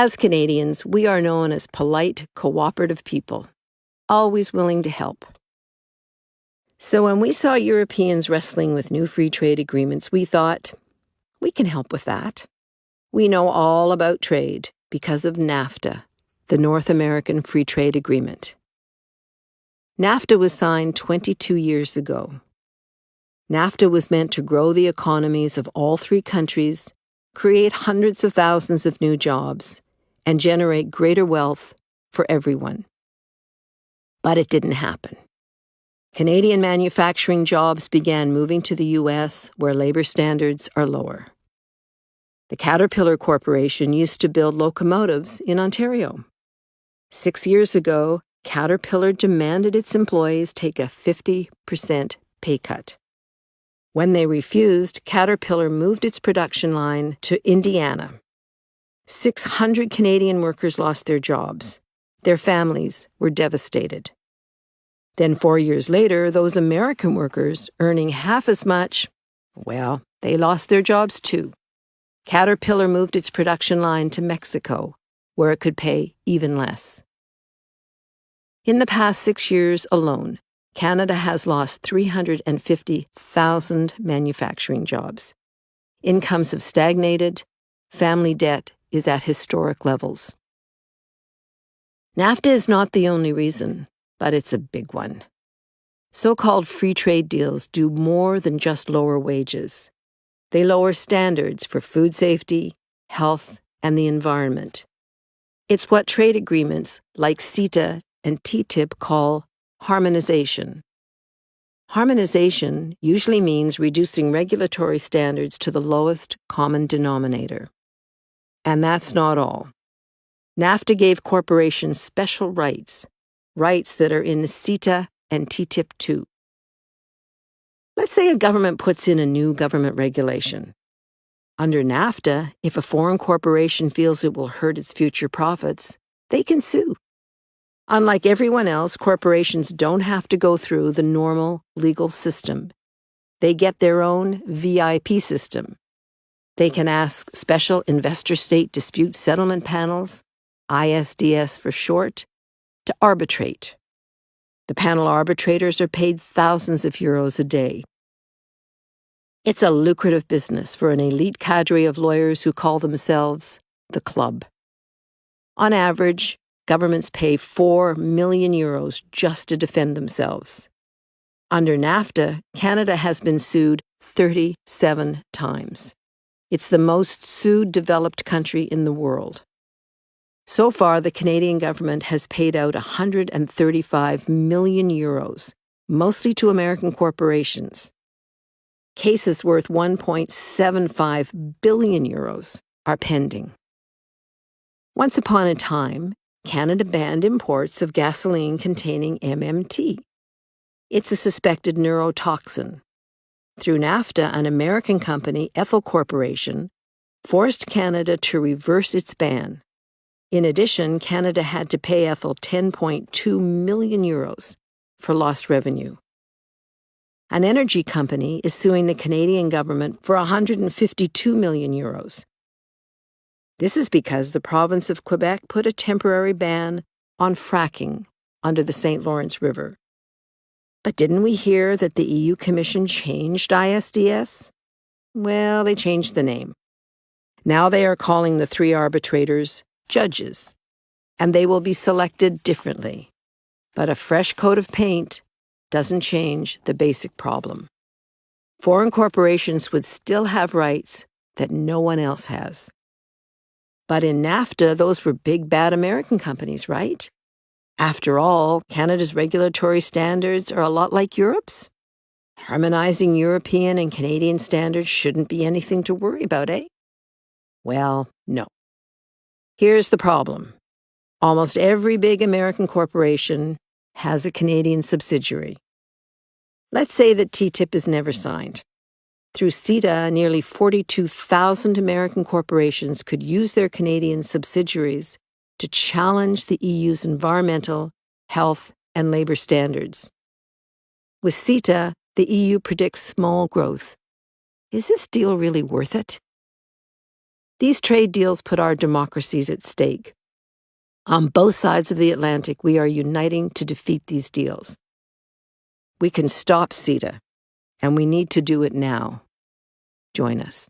As Canadians, we are known as polite, cooperative people, always willing to help. So when we saw Europeans wrestling with new free trade agreements, we thought, we can help with that. We know all about trade because of NAFTA, the North American Free Trade Agreement. NAFTA was signed 22 years ago. NAFTA was meant to grow the economies of all three countries, create hundreds of thousands of new jobs, and generate greater wealth for everyone. But it didn't happen. Canadian manufacturing jobs began moving to the U.S., where labor standards are lower. The Caterpillar Corporation used to build locomotives in Ontario. 6 years ago, Caterpillar demanded its employees take a 50% pay cut. When they refused, Caterpillar moved its production line to Indiana. 600 Canadian workers lost their jobs. Their families were devastated. Then 4 years later, those American workers earning half as much, well, they lost their jobs too. Caterpillar moved its production line to Mexico, where it could pay even less. In the past 6 years alone, Canada has lost 350,000 manufacturing jobs. Incomes have stagnated. Family debt is at historic levels. NAFTA is not the only reason, but it's a big one. So-called free trade deals do more than just lower wages. They lower standards for food safety, health, and the environment. It's what trade agreements like CETA and TTIP call harmonization. Harmonization usually means reducing regulatory standards to the lowest common denominator. And that's not all. NAFTA gave corporations special rights that are in CETA and TTIP too. Let's say a government puts in a new government regulation. Under NAFTA, if a foreign corporation feels it will hurt its future profits, they can sue. Unlike everyone else, corporations don't have to go through the normal legal system. They get their own VIP system. They can ask special investor-state dispute settlement panels, ISDS for short, to arbitrate. The panel arbitrators are paid thousands of euros a day. It's a lucrative business for an elite cadre of lawyers who call themselves the club. On average, governments pay 4 million euros just to defend themselves. Under NAFTA, Canada has been sued 37 times. It's the most sued developed country in the world. So far, the Canadian government has paid out 135 million euros, mostly to American corporations. Cases worth 1.75 billion euros are pending. Once upon a time, Canada banned imports of gasoline containing MMT. It's a suspected neurotoxin. Through NAFTA, an American company, Ethyl Corporation, forced Canada to reverse its ban. In addition, Canada had to pay Ethyl 10.2 million euros for lost revenue. An energy company is suing the Canadian government for 152 million euros. This is because the province of Quebec put a temporary ban on fracking under the St. Lawrence River. But didn't we hear that the EU Commission changed ISDS? Well, they changed the name. Now they are calling the 3 arbitrators judges, and they will be selected differently. But a fresh coat of paint doesn't change the basic problem. Foreign corporations would still have rights that no one else has. But in NAFTA, those were big, bad American companies, right? After all, Canada's regulatory standards are a lot like Europe's. Harmonizing European and Canadian standards shouldn't be anything to worry about, eh? Well, no. Here's the problem. Almost every big American corporation has a Canadian subsidiary. Let's say that TTIP is never signed. Through CETA, nearly 42,000 American corporations could use their Canadian subsidiaries to challenge the EU's environmental, health, and labor standards. With CETA, the EU predicts small growth. Is this deal really worth it? These trade deals put our democracies at stake. On both sides of the Atlantic, we are uniting to defeat these deals. We can stop CETA, and we need to do it now. Join us.